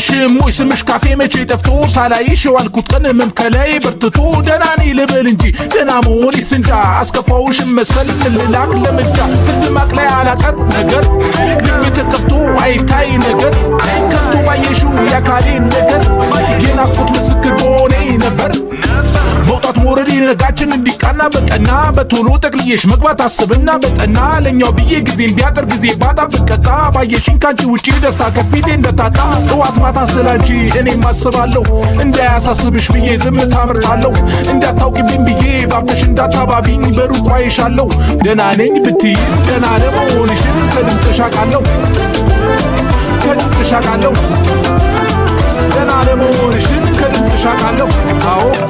አላይሽም ወይ ስምሽ ካፌ መቼ ጠፍቶ ሳላይሽ የዋልኩት ቀን ህመም ከላይ በርትቶ ደህና ነኝ ልበል እንጂ ደህና መሆኔስ እንጃ አስከፋውሽም መሰል ልላክ ለምጃ ፍርድ ማቅለያ አላቀር ነገር ልቤ ተከፍቶ አይታይ ነገር ከስቶ ባየሽው ያካሌን ነገር የናፍቆት ምስክር በሆነ ነበር መውጣት ሞረድ ነጋችን እንዲቃና በቀና በቶሎ ጠቅልዬሽ መግባት አስብና በጠና ለኛው ብዬ ጊዜ እንዲያጠር ጊዜ ባጣ በቀጣ ባየሽኝ ካንቺ ውጪ ደስታ ከፊቴ እንደታጣ ጠዋት ማታ ስላንቺ እኔም አስባለሁ እንዳያሳስብሽ ብዬ ዝምታ መርጣለሁ እንዳታውቂብኝ ብዬ ባብተሽ እንዳታባቢኝ በሩቅ አይሻለሁ ደህና ነኝ ብትይ ደህና ለመሆንሽን ከድምፅሽ አውቃለሁ ከድምፅሽ አውቃለሁ ደህና ለመሆንሽን ከድምፅሽ አውቃለሁ አዎ